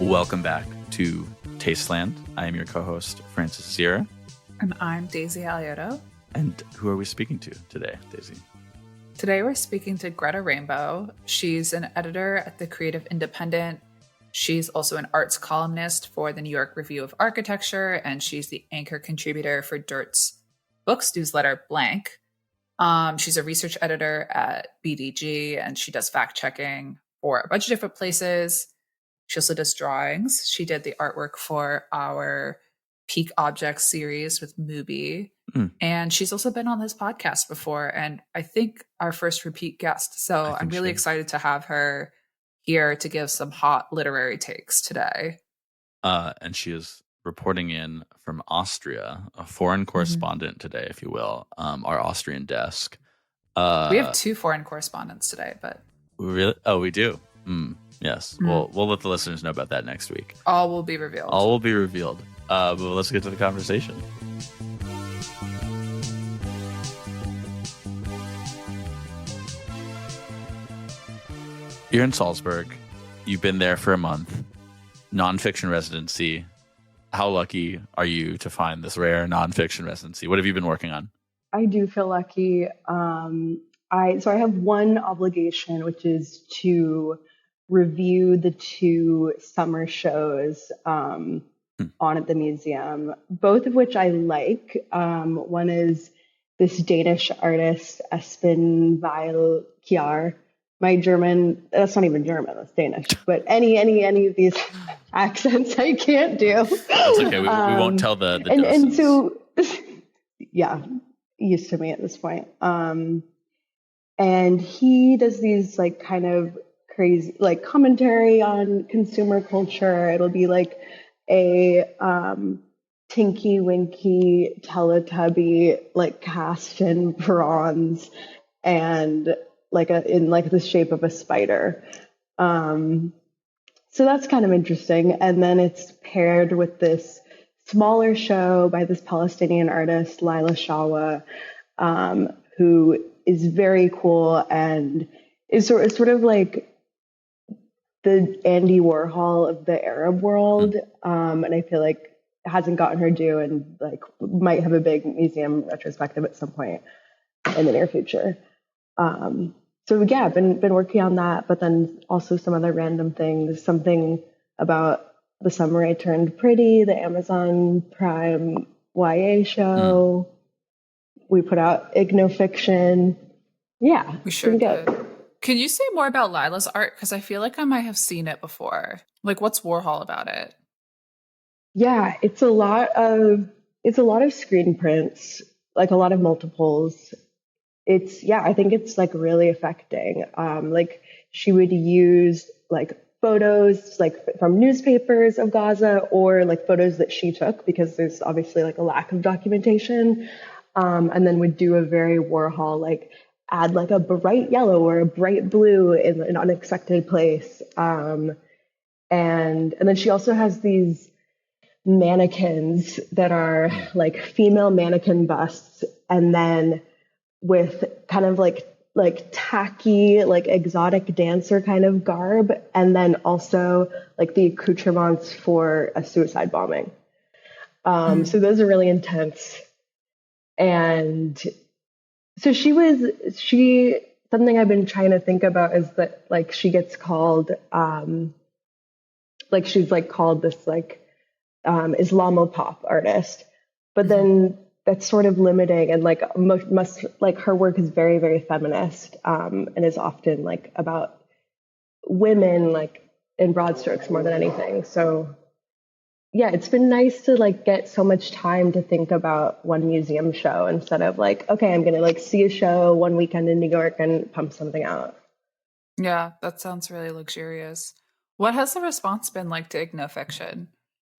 Welcome back to Tasteland. I am your co-host, Francis Sierra. And I'm Daisy Alioto. And who are we speaking to today, Daisy? Today we're speaking to Greta Rainbow. She's an editor at the Creative Independent. She's also an arts columnist for the New York Review of Architecture, and she's the anchor contributor for Dirt's books newsletter, Blank. She's a research editor at BDG, and she does fact-checking for a bunch of different places. She also does drawings. She did the artwork for our Peak Objects series with Mubi. And she's also been on this podcast before, and I think our first repeat guest. So I'm really excited to have her here to give some hot literary takes today. And she is reporting in from Austria, a foreign correspondent today, if you will, our Austrian desk. We have two foreign correspondents today, but... Really? Oh, we do? Yes. We'll let the listeners know about that next week. All will be revealed. But let's get to the conversation. You're in Salzburg. You've been there for a month. Nonfiction residency. How lucky are you to find this rare nonfiction residency? What have you been working on? I do feel lucky. I have one obligation, which is to review the two summer shows on at the museum, both of which I like. One is this Danish artist, Espen Weil Kjær. My German, that's not even German, that's Danish. But any of these accents I can't do. That's okay. We won't tell the and so, yeah, used to me at this point. And he does these like kind of crazy like commentary on consumer culture. It'll be like a Tinky Winky Teletubby like cast in bronze and in the shape of a spider. So that's kind of interesting. And then it's paired with this smaller show by this Palestinian artist, Laila Shawa, who is very cool and is sort of like the Andy Warhol of the Arab world. And I feel like hasn't gotten her due and like might have a big museum retrospective at some point in the near future. So yeah, I've been working on that, but then also some other random things, something about The Summer I Turned Pretty, the Amazon Prime YA show. We put out Ignofiction. Yeah. We sure did. Can you say more about Lila's art? Because I feel like I might have seen it before. Like, what's Warhol about it? Yeah, it's a lot of screen prints, like a lot of multiples. I think it's like really affecting. Like she would use like photos like from newspapers of Gaza or like photos that she took because there's obviously like a lack of documentation. And then would do a very Warhol, like add like a bright yellow or a bright blue in an unexpected place. And then she also has these mannequins that are like female mannequin busts and then with kind of like tacky, like exotic dancer kind of garb, and then also like the accoutrements for a suicide bombing. So those are really intense. And so something I've been trying to think about is that like she gets called, like she's like called this like Islamopop artist, but then that's sort of limiting and like must like her work is very, very feminist and is often like about women like in broad strokes more than anything. So yeah, it's been nice to like get so much time to think about one museum show instead of like, okay, I'm going to like see a show one weekend in New York and pump something out. Yeah, that sounds really luxurious. What has the response been like to Ignofiction?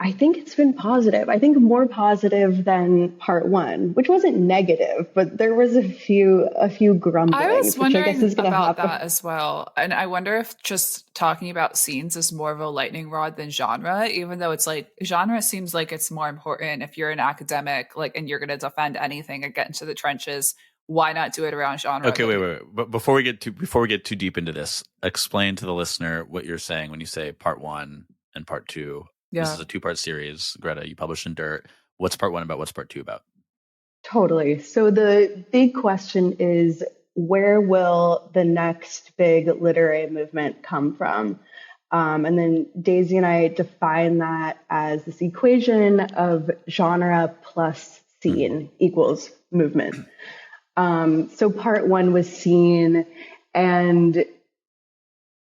I think it's been positive. I think more positive than part one, which wasn't negative, but there was a few grumblings. I was wondering which I guess is about that as well. And I wonder if just talking about scenes is more of a lightning rod than genre, even though it's like genre seems like it's more important if you're an academic, like, and you're going to defend anything and get into the trenches. Why not do it around genre? Okay, wait. But before we get too deep into this, explain to the listener what you're saying when you say part one and part 2. Yeah. This is a 2-part series. Greta, you published in Dirt. What's part 1 about? What's part 2 about? Totally. So the big question is, where will the next big literary movement come from? And then Daisy and I define that as this equation of genre plus scene equals movement. So part 1 was scene, and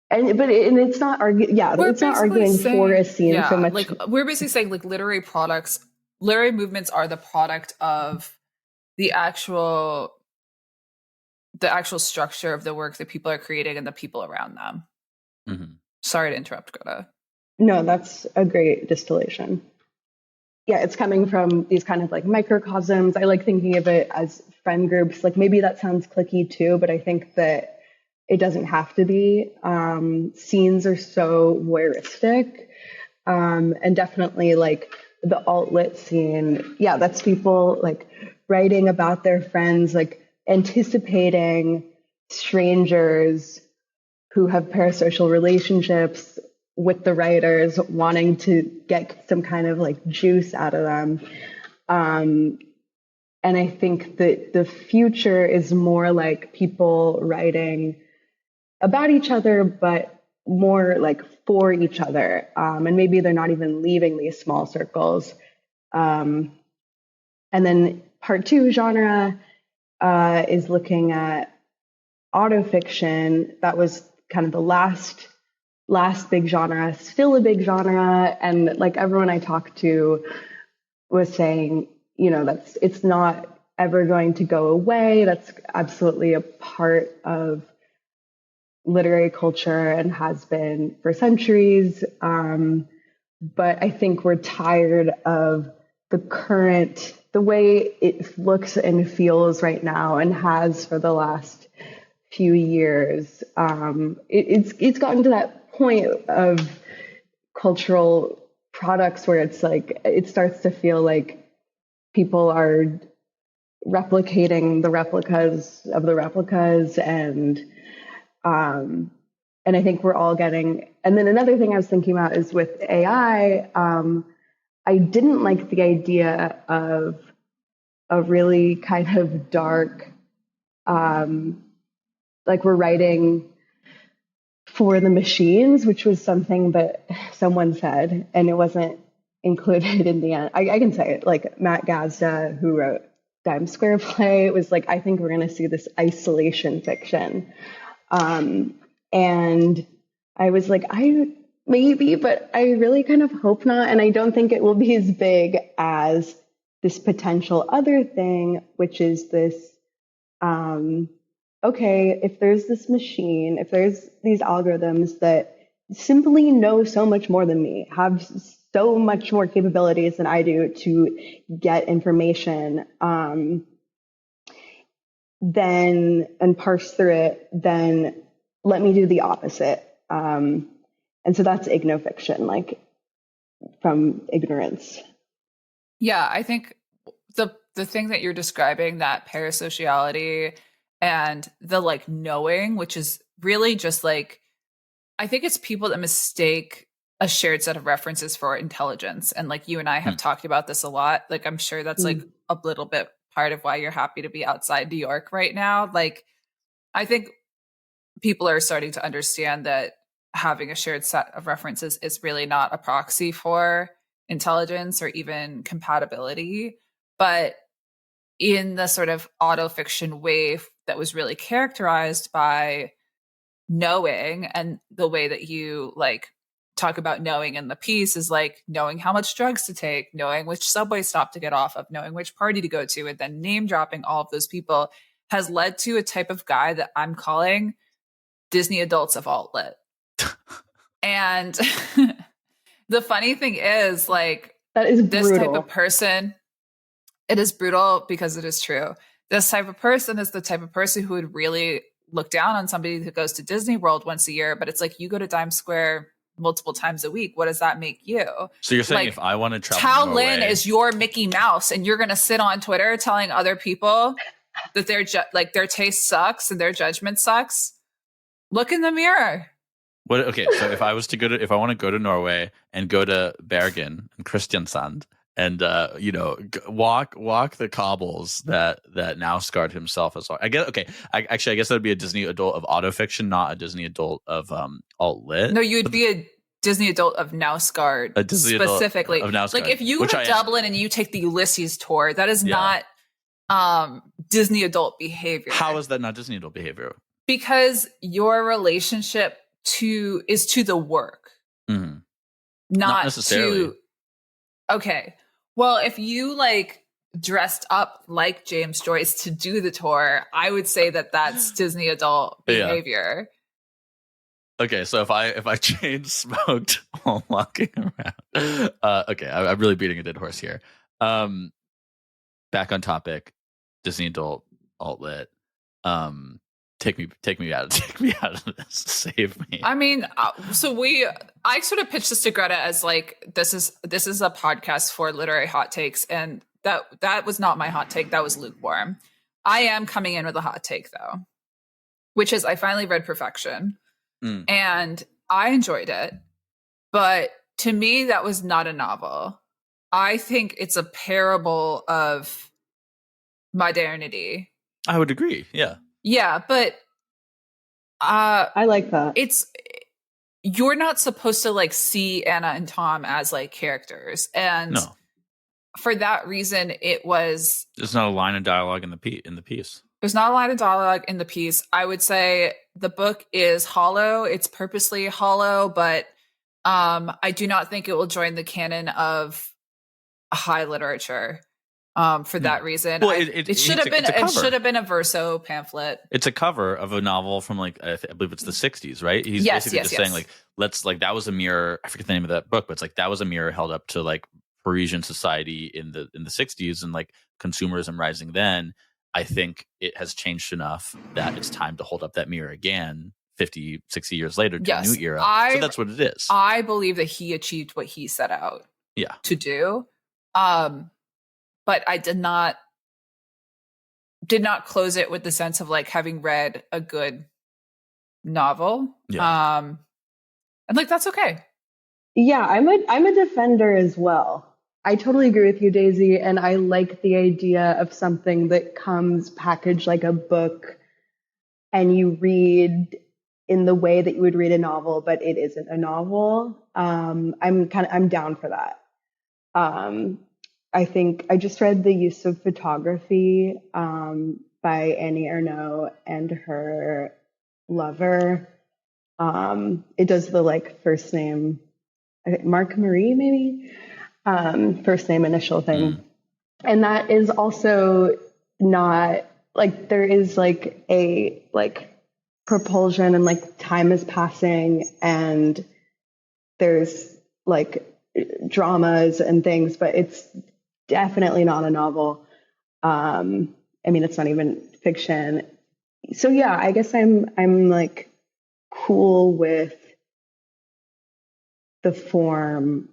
it's not arguing. Yeah, it's not arguing for a scene so much. Like we're basically saying, like literary movements are the product of the actual structure of the work that people are creating and the people around them. Mm-hmm. Sorry to interrupt, Greta. No, that's a great distillation. Yeah, it's coming from these kind of like microcosms. I like thinking of it as friend groups. Like maybe that sounds cliquey too, but I think that it doesn't have to be. Scenes are so voyeuristic. And definitely like the alt-lit scene. Yeah, that's people like writing about their friends, like anticipating strangers who have parasocial relationships with the writers, wanting to get some kind of like juice out of them. And I think that the future is more like people writing about each other, but more like for each other. And maybe they're not even leaving these small circles. And then part 2, genre, is looking at autofiction. That was kind of the last big genre, still a big genre. And like everyone I talked to was saying, it's not ever going to go away. That's absolutely a part of literary culture and has been for centuries. But I think we're tired of the way it looks and feels right now and has for the last few years. It's gotten to that point of cultural products where it's like, it starts to feel like people are replicating the replicas of the replicas. And I think we're all getting, and then another thing I was thinking about is with AI, I didn't like the idea of a really kind of dark, like we're writing for the machines, which was something that someone said, and it wasn't included in the end. I can say it, like Matt Gazda, who wrote Times Square Play, it was like, I think we're going to see this isolation fiction. And I was like, maybe, but I really kind of hope not. And I don't think it will be as big as this potential other thing, which is this, okay, if there's this machine, if there's these algorithms that simply know so much more than me, have so much more capabilities than I do to get information, then, and parse through it, then let me do the opposite. And so that's ignofiction, like from ignorance. Yeah, I think the thing that you're describing, that parasociality and the like knowing, which is really just like, I think it's people that mistake a shared set of references for intelligence. And like you and I have talked about this a lot. Like, I'm sure that's like a little bit part of why you're happy to be outside New York right now. Like, I think people are starting to understand that having a shared set of references is really not a proxy for intelligence or even compatibility. But in the sort of autofiction wave that was really characterized by knowing, and the way that you like talk about knowing in the piece is like knowing how much drugs to take, knowing which subway stop to get off of, knowing which party to go to, and then name dropping all of those people has led to a type of guy that I'm calling Disney adults of alt-lit. And the funny thing is, like, that is this brutal. type of person, it is brutal because it is true. This type of person is the type of person who would really look down on somebody who goes to Disney World once a year. But it's like, you go to Times Square multiple times a week. What does that make you? So you're saying, like, if I want to travel Tao Lin is your Mickey Mouse, and you're going to sit on Twitter telling other people that their taste sucks and their judgment sucks? Look in the mirror. What? Okay, so if I was to if I want to go to Norway and go to Bergen and Kristiansand and walk the cobbles that Nausgaard himself has walked. I guess I guess that would be a Disney adult of autofiction, not a Disney adult of alt lit. No, you'd be a Disney adult of Nausgaard, a Disney specifically. Adult of Nausgaard, like if you go to Dublin and you take the Ulysses tour, that is not Disney adult behavior. How is that not Disney adult behavior? Because your relationship is to the work, not necessarily. Okay, well, if you like dressed up like James Joyce to do the tour, I would say that that's Disney adult behavior. Okay, so if I chain smoked while walking around, okay, I'm really beating a dead horse here. Back on topic, Disney adult alt lit. Take me out of this. Save me. I mean, I sort of pitched this to Greta as like this is a podcast for literary hot takes, and that was not my hot take. That was lukewarm. I am coming in with a hot take though, which is I finally read Perfection, and I enjoyed it, but to me that was not a novel. I think it's a parable of modernity. I would agree. Yeah. Yeah, but I like that. You're not supposed to like see Anna and Tom as like characters, and for that reason, there's not a line of dialogue in the piece. There's not a line of dialogue in the piece. I would say the book is hollow. It's purposely hollow, but I do not think it will join the canon of high literature. For that reason, well, it should have been a verso pamphlet. It's a cover of a novel from like I believe it's the 60s, right? He's basically just saying like let's like that was a mirror. I forget the name of that book, but it's like that was a mirror held up to like Parisian society in the 60s and like consumerism rising then. I think it has changed enough that it's time to hold up that mirror again 50, 60 years later to a new era. So that's what it is. I believe that he achieved what he set out to do. But I did not close it with the sense of like having read a good novel. Yeah. And like that's okay. Yeah, I'm a defender as well. I totally agree with you, Daisy, and I like the idea of something that comes packaged like a book and you read in the way that you would read a novel, but it isn't a novel. I'm down for that. I think I just read The Use of Photography by Annie Ernaux and her lover. It does the like first name, I think Mark Marie maybe, first name initial thing. And that is also not like there is like a like propulsion and like time is passing and there's like dramas and things, but it's definitely not a novel. I mean, it's not even fiction. So yeah, I guess I'm like cool with the form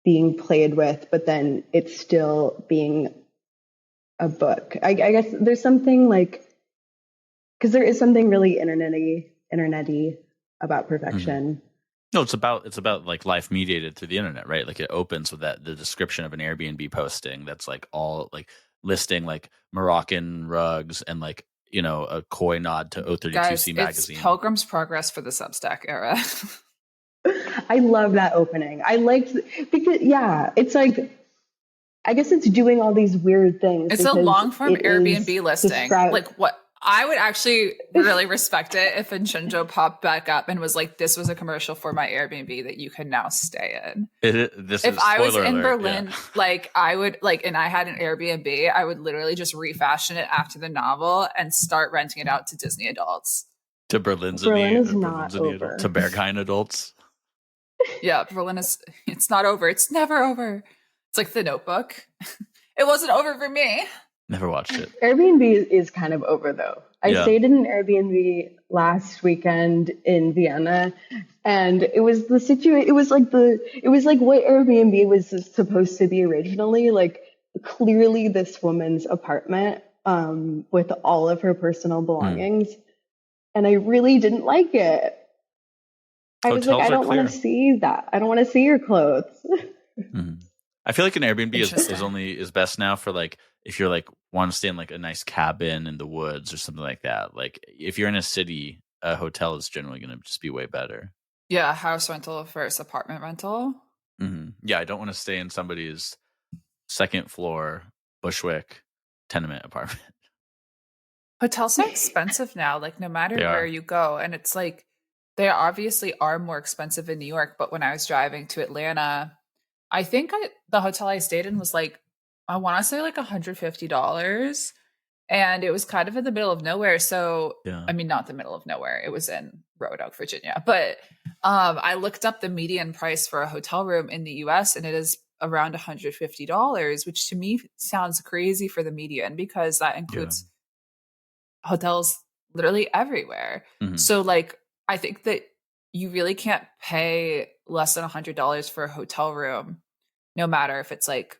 being played with, but then it's still being a book. I guess there's something like, because there is something really internety about Perfection. No, it's about like life mediated through the internet, right? Like it opens with the description of an Airbnb posting that's like all like listing like Moroccan rugs and like, you know, a coy nod to O32C magazine. It's Pilgrim's Progress for the Substack era. I love that opening. I liked because it's like I guess it's doing all these weird things. It's a long form Airbnb listing. Like what I would actually really respect it if Vincenzo popped back up and was like, this was a commercial for my Airbnb that you can now stay in. If I was in Berlin, like I would like, and I had an Airbnb, I would literally just refashion it after the novel and start renting it out to Disney adults. To Berlin is not over. To Berghain adults. Yeah, it's not over. It's never over. It's like The Notebook. It wasn't over for me. Never watched it. Airbnb is kind of over though. I stayed in an Airbnb last weekend in Vienna, and it was the situation. It was like what Airbnb was supposed to be originally. Like clearly, this woman's apartment with all of her personal belongings, and I really didn't like it. I was like, I don't want to see that. I don't want to see your clothes. Mm-hmm. I feel like an Airbnb is best now for like if you're like want to stay in like a nice cabin in the woods or something like that. Like if you're in a city, a hotel is generally going to just be way better. Yeah, house rental versus apartment rental. Mm-hmm. Yeah, I don't want to stay in somebody's second floor Bushwick tenement apartment. Hotels are expensive now, like no matter where you go. And it's like they obviously are more expensive in New York. But when I was driving to Atlanta, I think the hotel I stayed in was like, I want to say like $150. And it was kind of in the middle of nowhere. So, I mean, not the middle of nowhere. It was in Roanoke, Virginia. But I looked up the median price for a hotel room in the US and it is around $150, which to me sounds crazy for the median because that includes hotels literally everywhere. Mm-hmm. So like, I think that you really can't pay less than $100 for a hotel room, no matter if it's like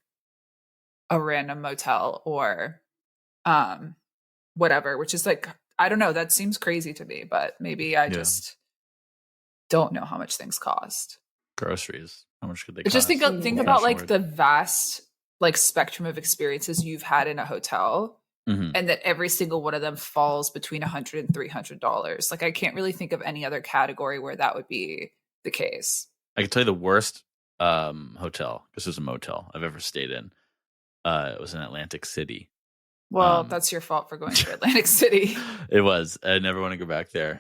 a random motel or whatever, which is like, I don't know, that seems crazy to me, but maybe I just don't know how much things cost. Groceries, how much could they cost? Just think about like the vast like spectrum of experiences you've had in a hotel. Mm-hmm. And that every single one of them falls between $100 and $300. Like I can't really think of any other category where that would be the case. I can tell you the worst hotel, this was a motel I've ever stayed in. It was in Atlantic City. Well, that's your fault for going to Atlantic City. It was. I never want to go back there.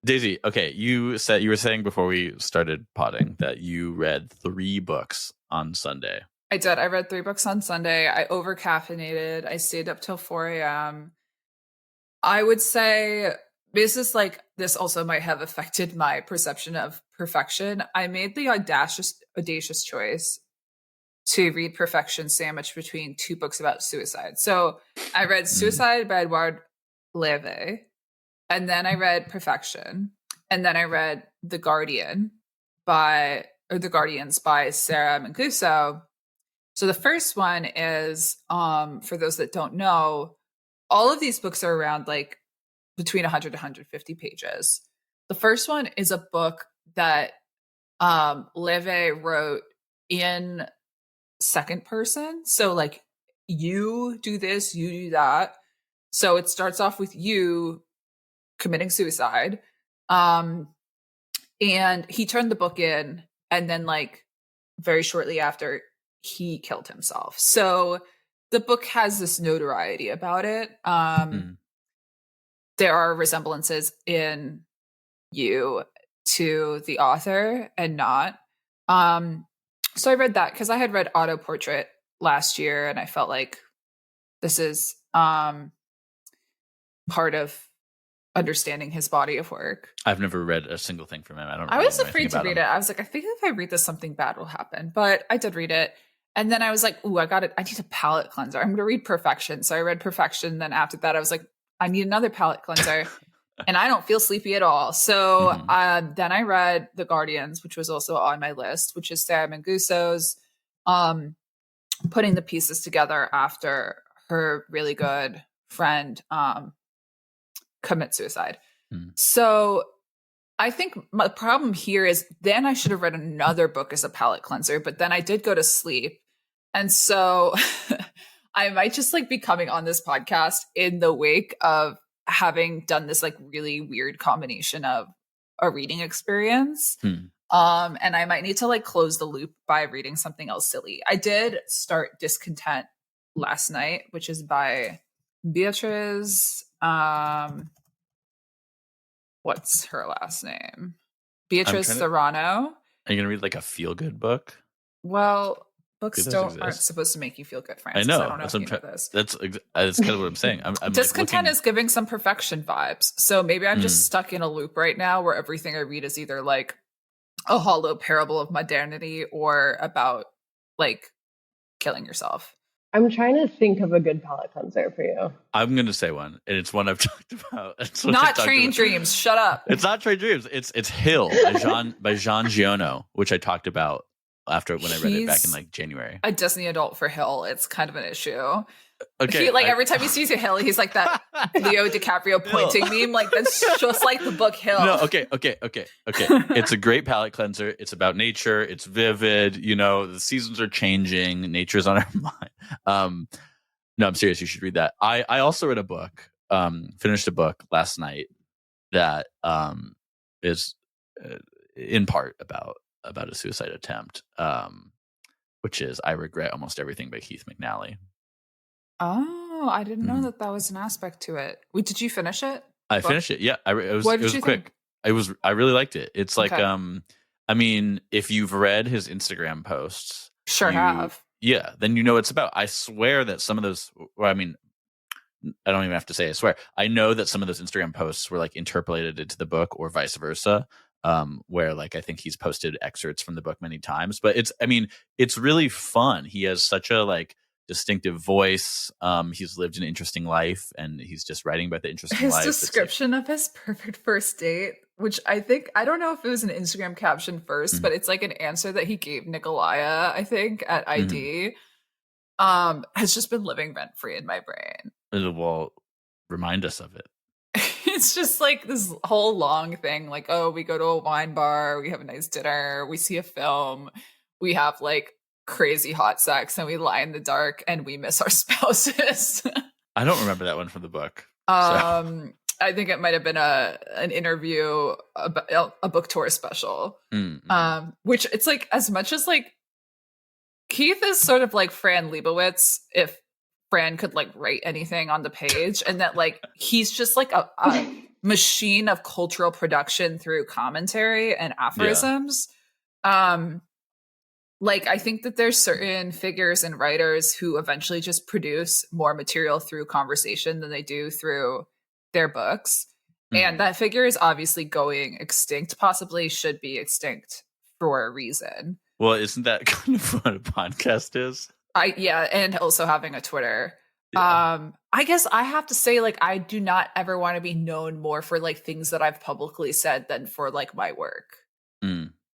Daisy, okay, you were saying before we started potting that you read 3 books on Sunday. I did. I read 3 books on Sunday. I over-caffeinated. I stayed up till 4 a.m. I would say this also might have affected my perception of perfection. I made the audacious choice to read Perfection sandwiched between 2 books about suicide. So I read Suicide by Edouard Levy, and then I read Perfection, and then I read The Guardians by Sarah Mancuso. So the first one is, for those that don't know, all of these books are around like between 100 to 150 pages. The first one is a book that Levy wrote in second person. So like you do this, you do that. So it starts off with you committing suicide. And he turned the book in, and then like very shortly after, he killed himself. So the book has this notoriety about it. There are resemblances in you to the author and not. So I read that because I had read Auto Portrait last year, and I felt like this is part of understanding his body of work. I've never read a single thing from him. I was afraid to read it. I was like, I think if I read this, something bad will happen. But I did read it. And then I was like, ooh, I need a palate cleanser. I'm going to read Perfection. So I read Perfection. Then after that, I was like, I need another palate cleanser. And I don't feel sleepy at all. So then I read The Guardians, which was also on my list, which is Sarah Mancuso's putting the pieces together after her really good friend commit suicide. So I think my problem here is then I should have read another book as a palate cleanser, but then I did go to sleep. And so I might just like be coming on this podcast in the wake of having done this like really weird combination of a reading experience. And I might need to like close the loop by reading something else silly. I did start Discontent last night, which is by Beatrice. What's her last name? Beatrice Serrano. Are you going to read like a feel-good book? Well, books aren't supposed to make you feel good, Francis. I know. I don't know if you know this. That's kind of what I'm saying. I'm Discontent is giving some perfection vibes. So maybe I'm just stuck in a loop right now where everything I read is either like a hollow parable of modernity or about like killing yourself. I'm trying to think of a good palate cleanser for you. I'm going to say one, and it's one I've talked about. Not Train Dreams. Shut up. It's not Train Dreams. It's Hill by Jean Giono, which I talked about after when I read it back in like January. A Disney adult for Hill. It's kind of an issue. Okay. Every time he sees a Hill, he's like that Leo DiCaprio pointing meme. Like, that's just like the book Hill. No, okay. It's a great palate cleanser. It's about nature. It's vivid. The seasons are changing. Nature's on our mind. No, I'm serious. You should read that. I also read a book, finished a book last night that is in part about a suicide attempt, which is I Regret Almost Everything by Keith McNally. Oh, I didn't know that was an aspect to it. Wait, did you finish it? I finished it. Yeah, it was quick. Think? I really liked it. It's like, I mean, if you've read his Instagram posts, have. Yeah, then it's about. I swear that some of those. Well, I mean, I don't even have to say I swear. I know that some of those Instagram posts were like interpolated into the book, or vice versa. Where like I think he's posted excerpts from the book many times, but it's really fun. He has such a like distinctive voice. He's lived an interesting life, and he's just writing about the interesting life. His description of his perfect first date, which I don't know if it was an Instagram caption first, but it's like an answer that he gave Nikolaya, I think, at ID, has just been living rent free in my brain. Well, remind us of it. It's just like this whole long thing, like, oh, we go to a wine bar, we have a nice dinner, we see a film, we have like crazy hot sex, and we lie in the dark, and we miss our spouses. I don't remember that one from the book. I think it might have been an interview, a book tour special. Which it's like, as much as like Keith is sort of like Fran Lebowitz, if Fran could like write anything on the page, and that like he's just like a machine of cultural production through commentary and aphorisms. Like, I think that there's certain figures and writers who eventually just produce more material through conversation than they do through their books. And that figure is obviously going extinct, possibly should be extinct for a reason. Well, isn't that kind of what a podcast is? And also having a Twitter. Yeah. I guess I have to say, like, I do not ever want to be known more for like things that I've publicly said than for like my work.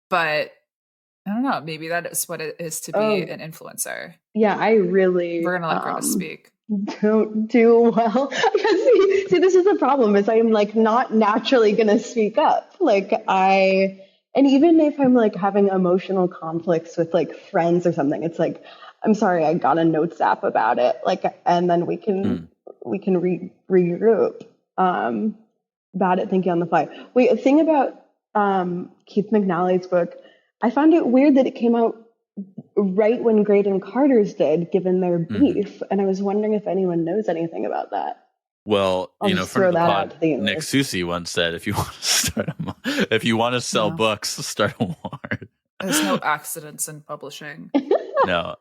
But I don't know. Maybe that is what it is to be an influencer. Yeah, we're gonna let Greta speak. Don't do well. see, this is the problem. Is I'm like not naturally gonna speak up. Like and even if I'm like having emotional conflicts with like friends or something, it's like, I'm sorry, I got a notes app about it. Like, and then we can regroup about it, thinking on the fly. Wait, a thing about Keith McNally's book. I found it weird that it came out right when Great and Carter's did, given their beef. And I was wondering if anyone knows anything about that. Well, from the pod, Nick Susi once said, if you want to sell books, start a war. There's no accidents in publishing. No.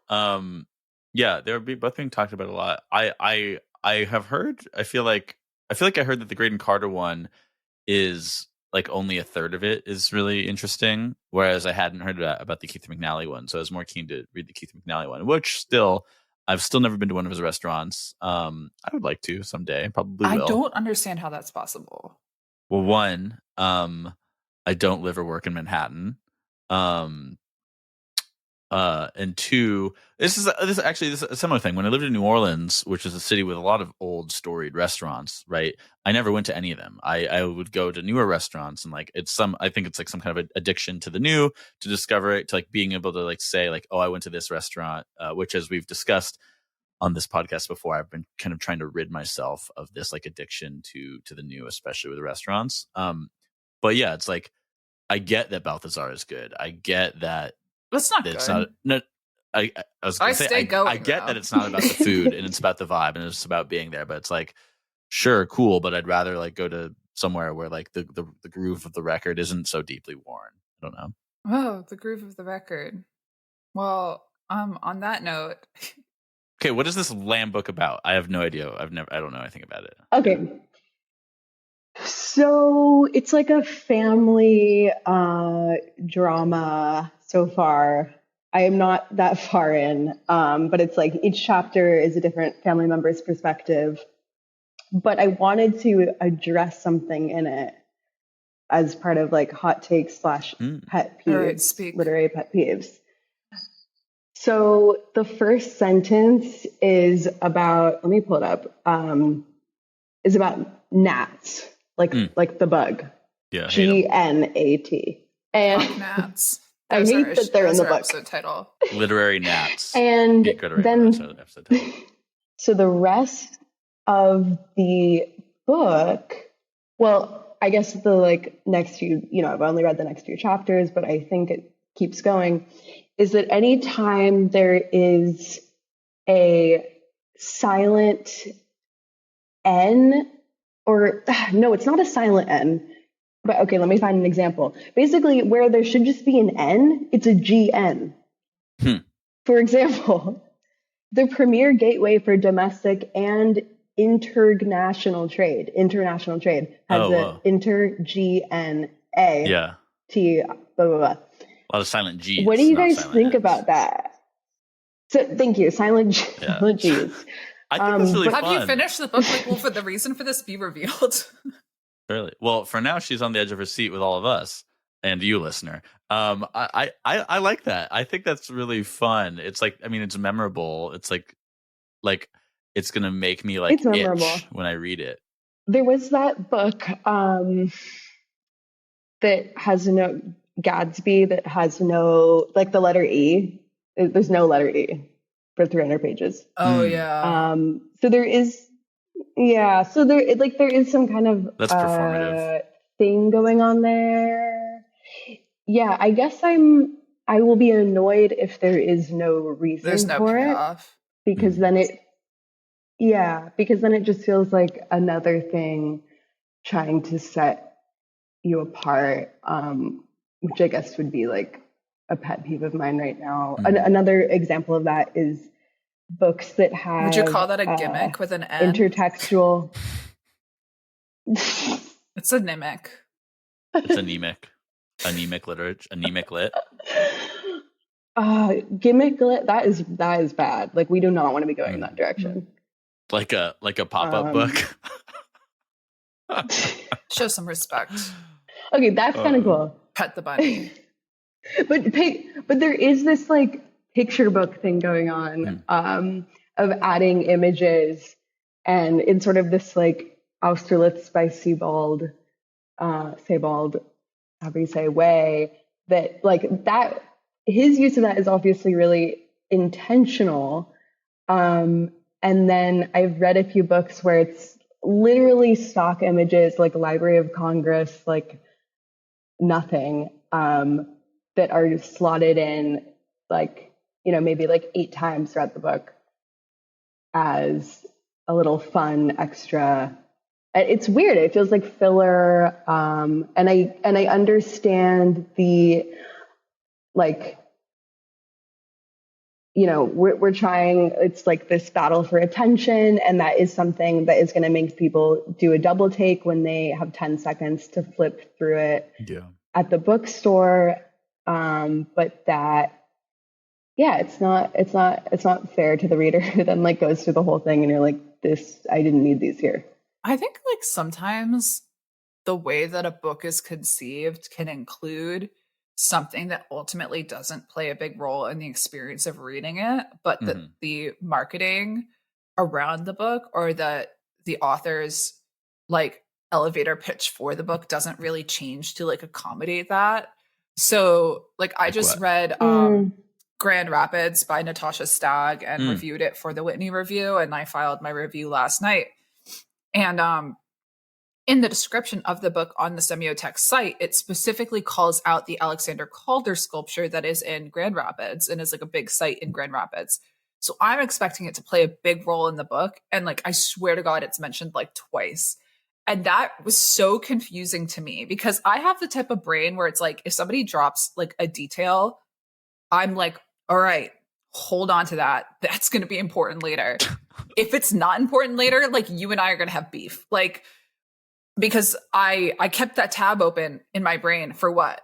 Yeah, they're both being talked about a lot. I have heard. I feel like I heard that the Great and Carter one is like only a third of it is really interesting, whereas I hadn't heard about the Keith McNally one. So I was more keen to read the Keith McNally one, which I've still never been to one of his restaurants. I would like to someday. Probably will. I don't understand how that's possible. Well, one, I don't live or work in Manhattan. And two, this is a similar thing. When I lived in New Orleans, which is a city with a lot of old storied restaurants, right? I never went to any of them. I would go to newer restaurants, and like I think it's like some kind of addiction to the new, to discover it, to like being able to like say like, oh, I went to this restaurant, which, as we've discussed on this podcast before, I've been kind of trying to rid myself of this like addiction to the new, especially with restaurants. But yeah, it's like, I get that Balthazar is good. I get that. It's not good. I was going to say, I get that it's not about the food and it's about the vibe and it's about being there, but it's like, sure, cool, but I'd rather like go to somewhere where like the groove of the record isn't so deeply worn. I don't know. Oh, the groove of the record. Well, on that note. Okay, what is this Lamb book about? I have no idea. I don't know anything about it. Okay. So it's like a family drama so far. I am not that far in, but it's like each chapter is a different family member's perspective. But I wanted to address something in it as part of like hot takes / pet peeves, literary pet peeves. So the first sentence is about, let me pull it up, is about gnats, like the bug. Yeah. GNAT. And gnats. I hate that they're in the book. Episode title. Literary gnats. And then, so the rest of the book, well, I guess the next few, I've only read the next few chapters, but I think it keeps going, is that anytime there is a silent N, or no, it's not a silent N, but okay, let me find an example. Basically, where there should just be an N, it's a GN. For example, the premier gateway for domestic and international trade has inter-GNA. Yeah. T, blah, blah, blah. A lot of silent G's. What do you guys think about that? So, thank you. Silent G's. I think that's really fun. Have you finished the book? Will the reason for this be revealed? Really? Well, for now, she's on the edge of her seat with all of us and you, listener. I like that. I think that's really fun. It's it's memorable. It's like it's gonna make me itch when I read it. There was that book that has no Gatsby that has no the letter E. There's no letter E for 300 pages. Oh yeah. So there is. Yeah, so there is some kind of that's performative thing going on there. Yeah, I guess I will be annoyed if there is no reason for it, because then it just feels like another thing trying to set you apart, which I guess would be a pet peeve of mine right now. Another example of that is books that have. Would you call that a gimmick with an N? Intertextual. It's anemic. It's anemic. Anemic literature. Anemic lit. Gimmick lit. That is bad. We do not want to be going in that direction. Like a pop-up book. Show some respect. Okay, that's kind of cool. Pet the bunny. but there is this picture book thing going on of adding images, and in sort of this Austerlitz by Sebald, however you say, way that that his use of that is obviously really intentional. And then I've read a few books where it's literally stock images, Library of Congress, nothing, that are slotted in maybe 8 times throughout the book as a little fun extra. It's weird. It feels like filler. And I understand the we're trying, it's this battle for attention, and that is something that is going to make people do a double take when they have 10 seconds to flip through it at the bookstore. But that, it's not fair to the reader who then goes through the whole thing and you're I didn't need these here. I think sometimes the way that a book is conceived can include something that ultimately doesn't play a big role in the experience of reading it, but the marketing around the book or the author's elevator pitch for the book doesn't really change to accommodate that. So I just read Grand Rapids by Natasha Stagg and reviewed it for the Whitney Review, and I filed my review last night. And in the description of the book on the Semiotext site, it specifically calls out the Alexander Calder sculpture that is in Grand Rapids and is a big site in Grand Rapids. So I'm expecting it to play a big role in the book. And I swear to God, it's mentioned twice. And that was so confusing to me because I have the type of brain where it's if somebody drops a detail, I'm all right, hold on to that. That's going to be important later. If it's not important later, you and I are going to have beef. Because I kept that tab open in my brain for what?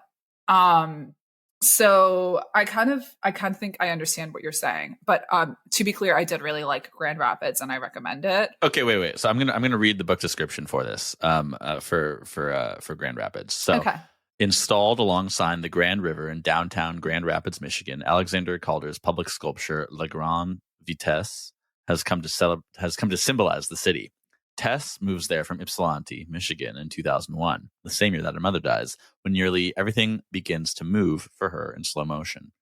So I kind of think I understand what you're saying, but to be clear, I did really like Grand Rapids and I recommend it. Okay, wait. So I'm gonna read the book description for this for Grand Rapids. So Installed alongside the Grand River in downtown Grand Rapids, Michigan, Alexander Calder's public sculpture La Grande Vitesse has come to symbolize the city. Tess moves there from Ypsilanti, Michigan in 2001, the same year that her mother dies, when nearly everything begins to move for her in slow motion.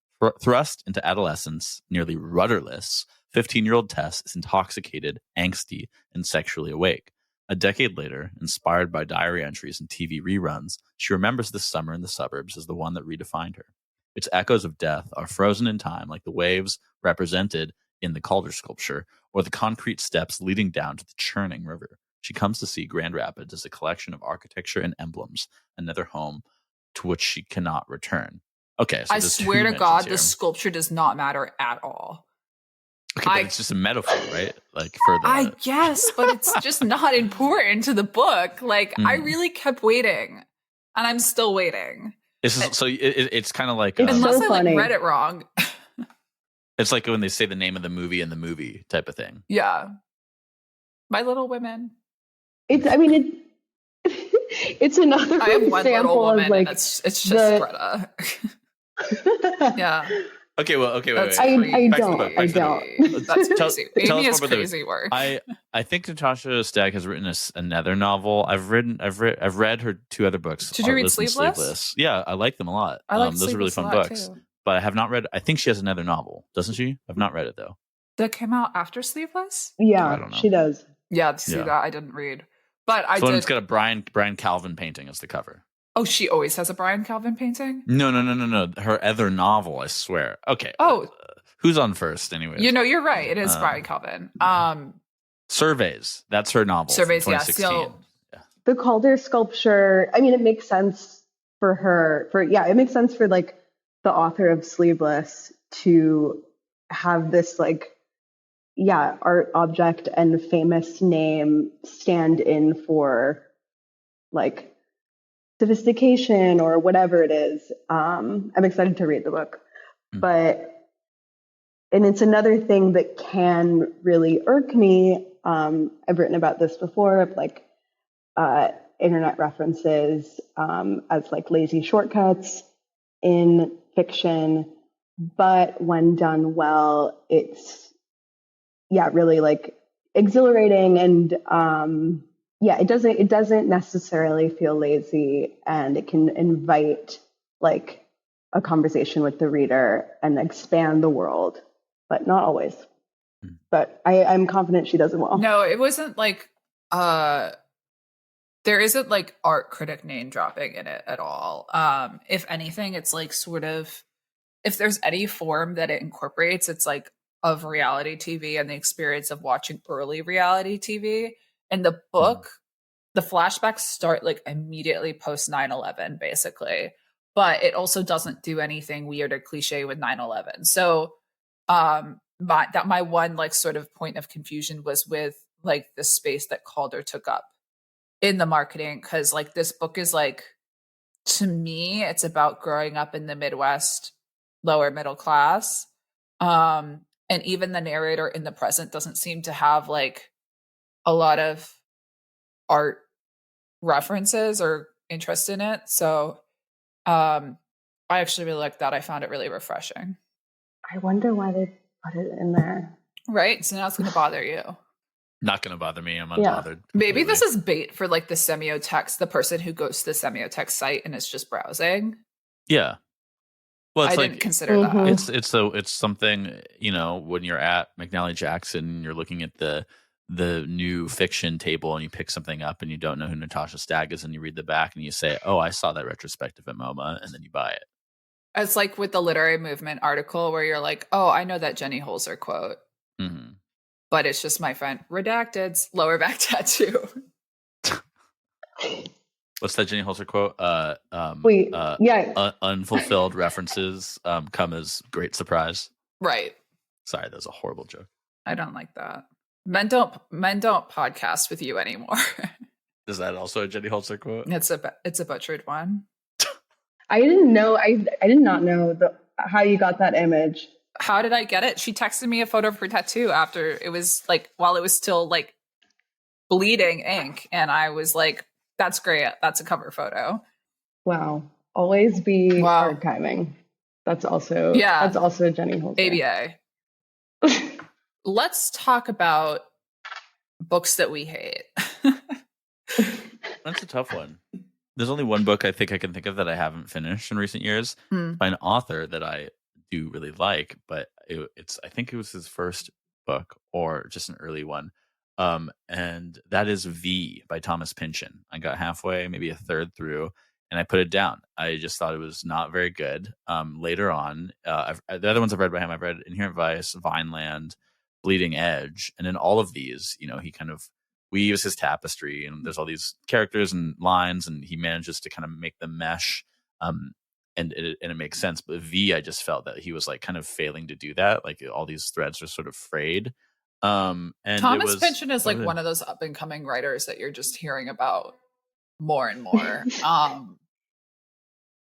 Thrust into adolescence, nearly rudderless, 15-year-old Tess is intoxicated, angsty, and sexually awake. A decade later, inspired by diary entries and TV reruns, she remembers this summer in the suburbs as the one that redefined her. Its echoes of death are frozen in time like the waves represented in the Calder sculpture or the concrete steps leading down to the churning river. She comes to see Grand Rapids as a collection of architecture and emblems, another home to which she cannot return. Okay, so I swear to God, the sculpture does not matter at all. Okay, but it's just a metaphor, right? Like for the I guess, but it's just not important to the book. Like I really kept waiting, and I'm still waiting. It's kind of like unless I read it wrong. It's like when they say the name of the movie in the movie type of thing. Yeah, My Little Women. It's another I have one example Little Woman, of like and it's just Greta. Yeah. Okay, wait. I don't. That's crazy. Amy is crazy work. I think Natasha Stagg has written another novel. I've read her 2 other books. Did you read Sleepless? Yeah, I like them a lot. I like those are really fun books. Too. But I have not read. I think she has another novel, doesn't she? I've not read it though. That came out after Sleepless? Yeah, I don't know. She does. Yeah, see that I didn't read, but I did. It's got a Brian Calvin painting as the cover. Oh, she always has a Brian Calvin painting? No. Her other novel, I swear. Okay. Oh. Who's on first anyway? You're right. It is Brian Calvin. Surveys. That's her novel. Surveys, yeah. The Calder sculpture, I mean, it makes sense for her. It makes sense for like the author of Sleeveless to have this like, art object and famous name stand in for like sophistication or whatever it is. I'm excited to read the book, and it's another thing that can really irk me. I've written about this before, of like internet references as like lazy shortcuts in fiction, but when done well, it's really like exhilarating, and it doesn't necessarily feel lazy, and it can invite like a conversation with the reader and expand the world, but not always. But I'm confident she does it well. No, it wasn't like there isn't like art critic name dropping in it at all. If anything, it's like sort of, if there's any form that it incorporates, it's like of reality TV and the experience of watching early reality TV. In the book, the flashbacks start like immediately post 9/11, basically, but it also doesn't do anything weird or cliche with 9/11. So my one like sort of point of confusion was with like the space that Calder took up in the marketing, because like this book is like, to me, it's about growing up in the Midwest, lower middle class. And even the narrator in the present doesn't seem to have like a lot of art references or interest in it. So I actually really like that. I found it really refreshing. I wonder why they put it in there. Right. So now it's going to bother you. Not going to bother me. I'm unbothered. Maybe this is bait for like the semiotext, the person who goes to the semiotext site and is just browsing. Yeah. Well, it's I didn't consider that. It's something, when you're at McNally Jackson, you're looking at the new fiction table and you pick something up and you don't know who Natasha Stagg is, and you read the back and you say, oh, I saw that retrospective at MoMA, and then you buy it. It's like with the literary movement article where you're like, oh, I know that Jenny Holzer quote. Mm-hmm. But it's just my friend redacted's lower back tattoo. What's that Jenny Holzer quote? Unfulfilled references come as great surprise. Right. Sorry, that was a horrible joke. I don't like that. Men don't podcast with you anymore. Is that also a Jenny Holzer quote? It's a butchered one. I didn't know. I did not know how you got that image. How did I get it? She texted me a photo of her tattoo after it was like, while it was still like bleeding ink, and I was like, that's great. That's a cover photo. Wow. always be archiving. That's also Jenny Holzer. ABA. Let's talk about books that we hate. That's a tough one. There's only one book I think I can think of that I haven't finished in recent years by an author that I do really like, but I think it was his first book or just an early one. And that is V by Thomas Pynchon. I got halfway, maybe a third through, and I put it down. I just thought it was not very good. Later on, the other ones I've read by him, I've read Inherent Vice, Vineland, Bleeding Edge, and in all of these, he kind of weaves his tapestry, and there's all these characters and lines, and he manages to kind of make them mesh, and it makes sense. But V, I just felt that he was like kind of failing to do that. Like all these threads are sort of frayed. And Thomas Pynchon is like one of those up and coming writers that you're just hearing about more and more.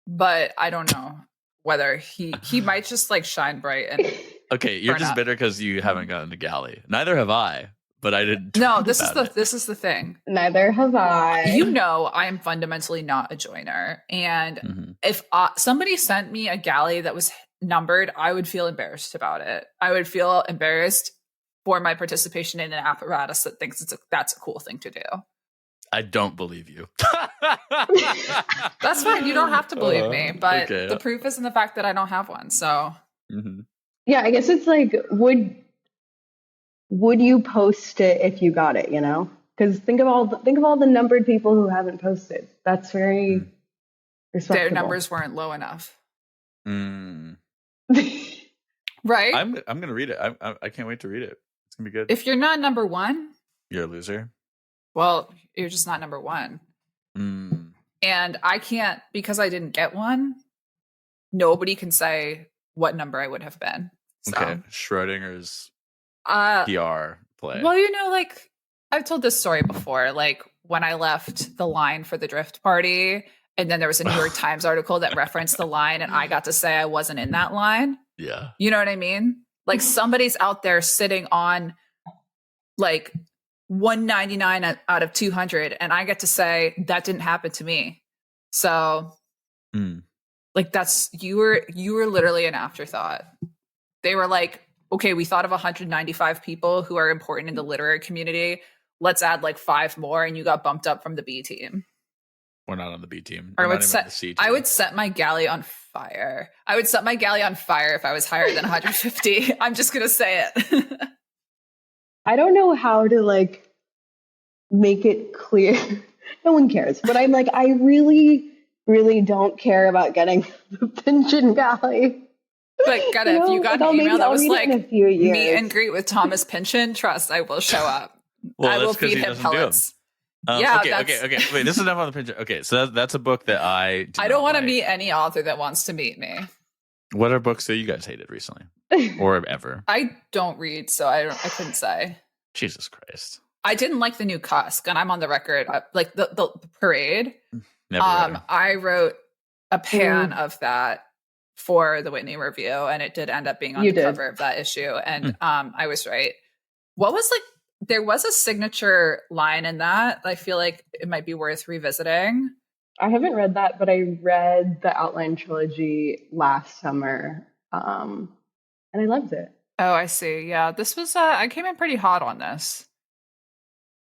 But I don't know whether he might just like shine bright and okay, you're just bitter because you haven't gotten to Galley. Neither have I, but I didn't. No, this is the thing. Neither have I. I am fundamentally not a joiner, and if somebody sent me a Galley that was numbered, I would feel embarrassed about it. I would feel embarrassed for my participation in an apparatus that thinks that's a cool thing to do. I don't believe you. That's fine. You don't have to believe me, but the proof is in the fact that I don't have one. So, yeah, I guess it's like, would you post it if you got it? Because think of all the numbered people who haven't posted. That's very respectable. Their numbers weren't low enough. Right? I'm gonna read it. I can't wait to read it. It's gonna be good. If you're not number one, you're a loser. Well, you're just not number one. And I can't, because I didn't get one, nobody can say what number I would have been. So. Okay. Schrodinger's PR play. Well, like I've told this story before, like when I left the line for the drift party, and then there was a New York Times article that referenced the line, and I got to say I wasn't in that line. Yeah. You know what I mean? Like somebody's out there sitting on like 199 out of 200, and I get to say that didn't happen to me. So like you were literally an afterthought. They were like, okay, we thought of 195 people who are important in the literary community. Let's add like 5 more, and you got bumped up from the B team. We're not on the B team. I would set my Galley on fire. I would set my Galley on fire if I was higher than 150. I'm just gonna say it. I don't know how to like make it clear. No one cares, but I'm like, I really, really don't care about getting the Pynchon Galley. But if you got an email that was like meet and greet with Thomas Pynchon, trust I will show up. I will feed him pellets. Okay. Wait, this is enough on the Pynchon. Okay, so that's a book that I don't want to meet any author that wants to meet me. What are books that you guys hated recently or ever? I don't read, so I couldn't say. Jesus Christ. I didn't like the new Cusk, and I'm on the record. Like the Parade. Never read it. I wrote a pan of that for the Whitney review, and it did end up being on the cover of that issue. And I was right. What was like? There was a signature line in that. I feel like it might be worth revisiting. I haven't read that, but I read the Outline trilogy last summer, and I loved it. Oh, I see. Yeah, this was. I came in pretty hot on this.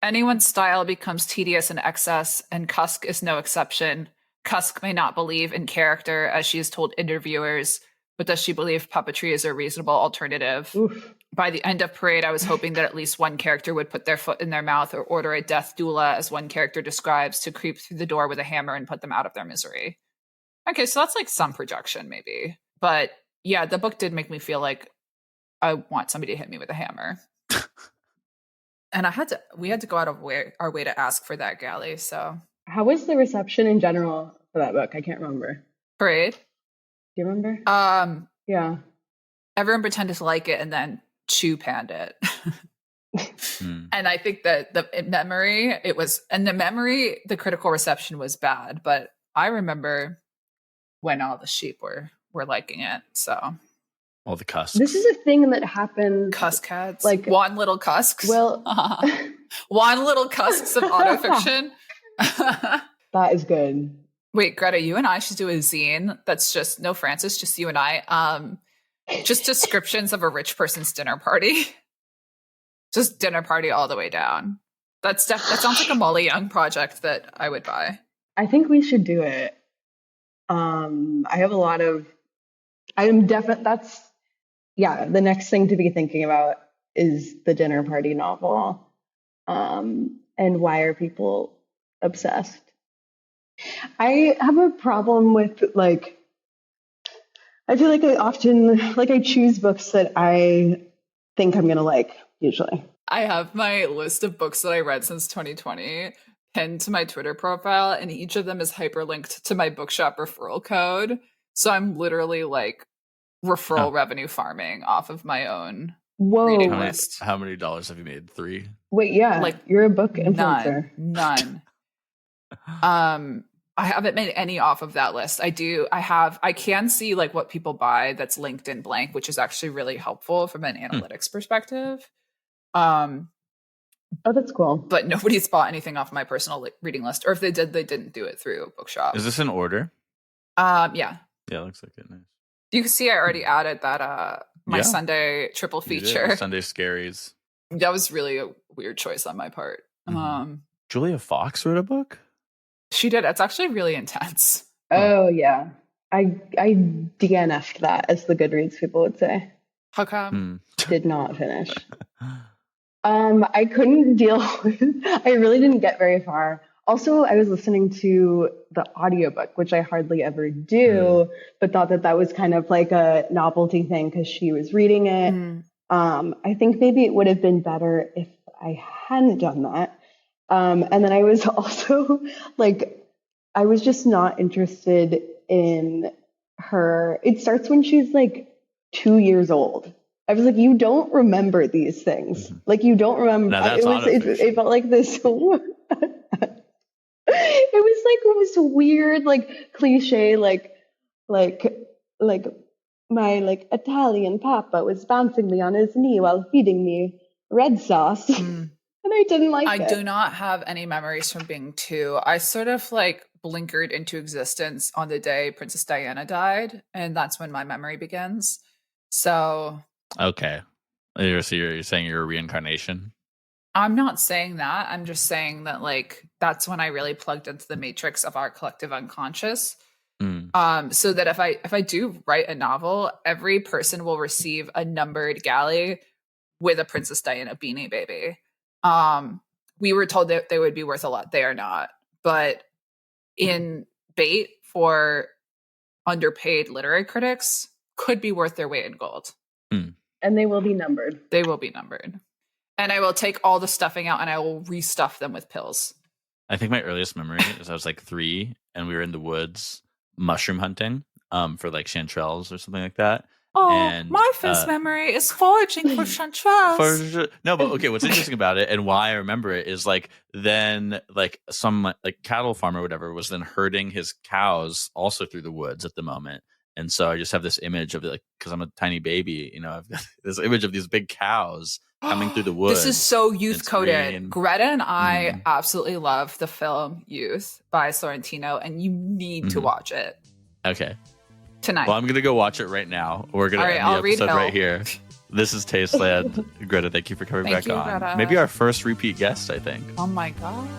Anyone's style becomes tedious in excess, and Cusk is no exception. Cusk may not believe in character, as she has told interviewers, but does she believe puppetry is a reasonable alternative? Oof. By the end of Parade, I was hoping that at least one character would put their foot in their mouth or order a death doula, as one character describes, to creep through the door with a hammer and put them out of their misery. Okay, so that's like some projection, maybe. But yeah, the book did make me feel like I want somebody to hit me with a hammer. And we had to go out of our way to ask for that Galley, so. How was the reception in general for that book? I can't remember. Parade? Do you remember? Yeah. Everyone pretended to like it and then panned it. And I think that the critical reception was bad, but I remember when all the sheep were liking it, so. All the cusks. This is a thing that happens. Cusk cats. Like Juan Little Cusks. Well, Juan Little Cusks of autofiction. That is good. Wait, Greta, you and I should do a zine that's just no Francis, just you and I. Just descriptions of a rich person's dinner party. Just dinner party all the way down. That sounds like a Molly Young project that I would buy. I think we should do it. I have a lot of. I am definitely. That's the next thing to be thinking about is the dinner party novel. And why are people obsessed? I have a problem with like. I feel like I choose books that I think I'm gonna like. Usually, I have my list of books that I read since 2020 pinned to my Twitter profile, and each of them is hyperlinked to my bookshop referral code. So I'm literally like referral revenue farming off of my own reading list. How many dollars have you made? 3? Wait, yeah, like you're a book influencer. None. I haven't made any off of that list. I can see like what people buy that's linked in blank, which is actually really helpful from an analytics perspective. Oh, that's cool. But nobody's bought anything off my personal reading list, or if they did, they didn't do it through Bookshop. Is this in order? Yeah. Yeah, looks like it. Nice. You can see I already added that my Sunday triple feature. Sunday Scaries. That was really a weird choice on my part. Mm-hmm. Julia Fox wrote a book? She did. It's actually really intense. Oh yeah. I DNF'd that, as the Goodreads people would say. How come? Did not finish. I couldn't deal with, I really didn't get very far. Also, I was listening to the audiobook, which I hardly ever do, but thought that was kind of like a novelty thing because she was reading it. I think maybe it would have been better if I hadn't done that. And then I was also like, I was just not interested in her. It starts when she's like 2 years old. I was like, you don't remember these things. Like, you don't remember. It felt like this. It was like this weird, like cliche, like my like Italian papa was bouncing me on his knee while feeding me red sauce. And I didn't like it. I do not have any memories from being 2. I sort of like blinkered into existence on the day Princess Diana died. And that's when my memory begins. So. Okay. So you're saying you're a reincarnation? I'm not saying that. I'm just saying that like that's when I really plugged into the matrix of our collective unconscious. So that if I do write a novel, every person will receive a numbered galley with a Princess Diana beanie baby. We were told that they would be worth a lot. They are not. But in bait for underpaid literary critics, could be worth their weight in gold. And they will be numbered. They will be numbered. And I will take all the stuffing out and I will restuff them with pills. I think my earliest memory is I was like 3 and we were in the woods mushroom hunting for like chanterelles or something like that. Oh, and, my first memory is foraging for chanterelles. No, but okay, what's interesting about it and why I remember it is like then like some like cattle farmer or whatever was then herding his cows also through the woods at the moment. And so I just have this image of like, because I'm a tiny baby, I've got this image of these big cows coming through the woods. This is so youth coded. Greta and I absolutely love the film Youth by Sorrentino, and you need to watch it. Okay. Tonight. Well, I'm going to go watch it right now. We're going to end the episode right here. This is Tasteland. Greta, thank you for coming back on. Greta. Maybe our first repeat guest, I think. Oh my God.